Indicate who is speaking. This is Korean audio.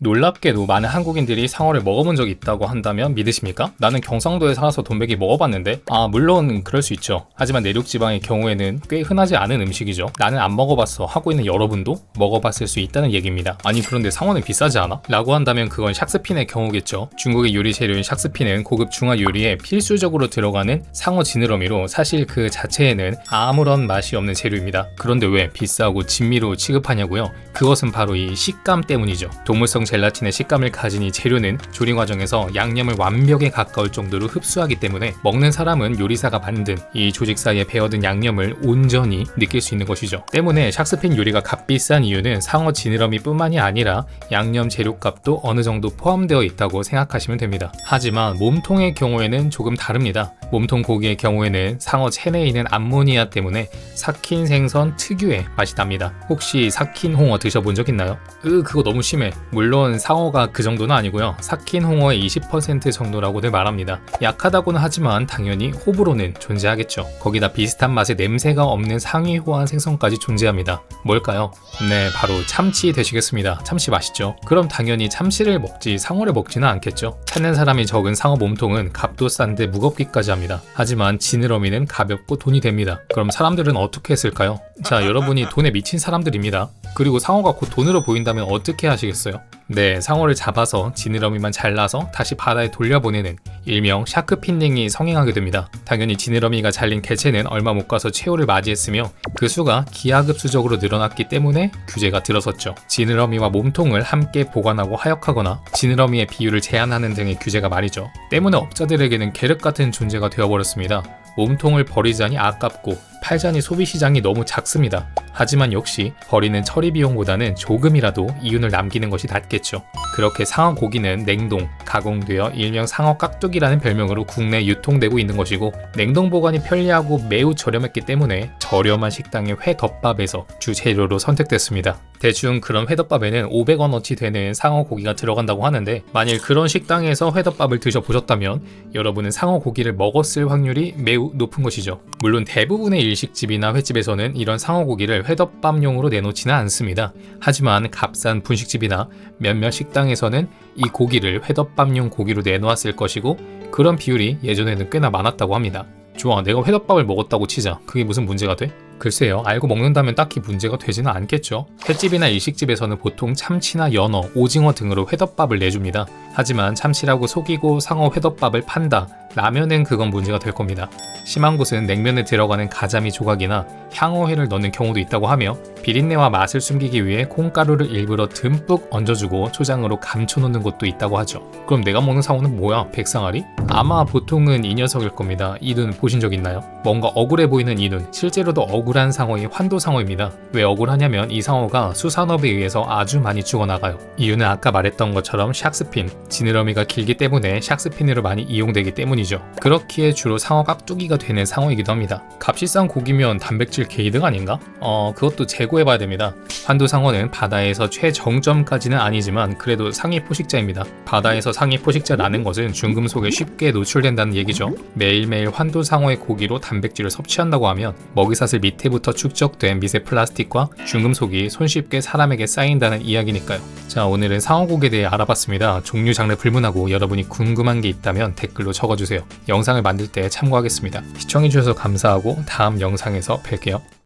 Speaker 1: 놀랍게도 많은 한국인들이 상어를 먹어본 적이 있다고 한다면 믿으십니까? 나는 경상도에 살아서 돈베기 먹어봤는데 물론 그럴 수 있죠. 하지만 내륙지방의 경우에는 꽤 흔하지 않은 음식이죠. 나는 안 먹어봤어 하고 있는 여러분도 먹어봤을 수 있다는 얘기입니다. 아니 그런데 상어는 비싸지 않아? 라고 한다면 그건 샥스핀의 경우겠죠. 중국의 요리 재료인 샥스핀은 고급 중화 요리에 필수적으로 들어가는 상어 지느러미로 사실 그 자체에는 아무런 맛이 없는 재료입니다. 그런데 왜 비싸고 진미로 취급하냐고요? 그것은 바로 이 식감 때문이죠. 동물성 젤라틴의 식감을 가진 이 재료는 조리 과정에서 양념을 완벽에 가까울 정도로 흡수하기 때문에 먹는 사람은 요리사가 만든 이 조직 사이에 배어든 양념을 온전히 느낄 수 있는 것이죠. 때문에 샥스핀 요리가 값비싼 이유는 상어 지느러미 뿐만이 아니라 양념 재료값도 어느 정도 포함되어 있다고 생각하시면 됩니다. 하지만 몸통의 경우에는 조금 다릅니다. 몸통 고기의 경우에는 상어 체내에 있는 암모니아 때문에 삭힌 생선 특유의 맛이 납니다. 혹시 삭힌 홍어 드셔본 적 있나요? 그거 너무 심해. 물론 상어가 그 정도는 아니고요. 삭힌 홍어의 20% 정도라고들 말합니다. 약하다고는 하지만 당연히 호불호는 존재하겠죠. 거기다 비슷한 맛의 냄새가 없는 상위 호환 생선까지 존재합니다. 뭘까요? 네, 바로 참치 되시겠습니다. 참치 맛있죠? 그럼 당연히 참치를 먹지 상어를 먹지는 않겠죠. 찾는 사람이 적은 상어 몸통은 값도 싼데 무겁기까지 합니다. 하지만 지느러미는 가볍고 돈이 됩니다. 그럼 사람들은 어떻게 했을까요? 자, 여러분이 돈에 미친 사람들입니다. 그리고 상어가 곧 돈으로 보인다면 어떻게 하시겠어요? 네, 상어를 잡아서 지느러미만 잘라서 다시 바다에 돌려보내는 일명 샤크핀닝이 성행하게 됩니다. 당연히 지느러미가 잘린 개체는 얼마 못 가서 최후를 맞이했으며 그 수가 기하급수적으로 늘어났기 때문에 규제가 들어섰죠. 지느러미와 몸통을 함께 보관하고 하역하거나 지느러미의 비율을 제한하는 등의 규제가 말이죠. 때문에 업자들에게는 계륵 같은 존재가 되어버렸습니다. 몸통을 버리자니 아깝고 팔자니 소비시장이 너무 작습니다. 하지만 역시 버리는 처리 비용보다는 조금이라도 이윤을 남기는 것이 낫겠죠. 그렇게 상어 고기는 냉동, 가공되어 일명 상어 깍두기라는 별명으로 국내에 유통되고 있는 것이고 냉동 보관이 편리하고 매우 저렴했기 때문에 저렴한 식당의 회덮밥에서 주재료로 선택됐습니다. 대충 그런 회덮밥에는 500원어치 되는 상어 고기가 들어간다고 하는데 만일 그런 식당에서 회덮밥을 드셔보셨다면 여러분은 상어 고기를 먹었을 확률이 매우 높은 것이죠. 물론 대부분의 일식집이나 횟집에서는 이런 상어 고기를 회덮밥용으로 내놓지는 않습니다. 하지만 값싼 분식집이나 몇몇 식당에서는 이 고기를 회덮밥용 고기로 내놓았을 것이고 그런 비율이 예전에는 꽤나 많았다고 합니다. 좋아, 내가 회덮밥을 먹었다고 치자. 그게 무슨 문제가 돼? 글쎄요, 알고 먹는다면 딱히 문제가 되지는 않겠죠. 횟집이나 일식집에서는 보통 참치나 연어, 오징어 등으로 회덮밥을 내줍니다. 하지만 참치라고 속이고 상어 회덮밥을 판다 라면은 그건 문제가 될 겁니다. 심한 곳은 냉면에 들어가는 가자미 조각이나 향어회를 넣는 경우도 있다고 하며 비린내와 맛을 숨기기 위해 콩가루를 일부러 듬뿍 얹어주고 초장으로 감춰놓는 곳도 있다고 하죠. 그럼 내가 먹는 상어는 뭐야? 백상아리? 아마 보통은 이 녀석일 겁니다. 이 눈 보신 적 있나요? 뭔가 억울해 보이는 이 눈, 실제로도 억울한 상어이 환도상어입니다. 왜 억울하냐면 이 상어가 수산업에 의해서 아주 많이 죽어나가요. 이유는 아까 말했던 것처럼 샥스핀, 지느러미가 길기 때문에 샥스핀으로 많이 이용되기 때문이죠. 그렇기에 주로 상어 깍두기가 되는 상어이기도 합니다. 값이 싼 고기면 단백질 개이득 아닌가? 그것도 재고해봐야 됩니다. 환도상어는 바다에서 최정점까지는 아니지만 그래도 상위 포식자입니다. 바다에서 상위 포식자라는 것은 중금속에 쉽게 노출된다는 얘기죠. 매일매일 환도상어의 고기로 단백질을 섭취한다고 하면 먹이사슬 밑에부터 축적된 미세 플라스틱과 중금속이 손쉽게 사람에게 쌓인다는 이야기니까요. 자, 오늘은 상어고기에 대해 알아봤습니다. 종류 장르 불문하고 여러분이 궁금한 게 있다면 댓글로 적어주세요. 영상을 만들 때 참고하겠습니다. 시청해주셔서 감사하고 다음 영상에서 뵐게요.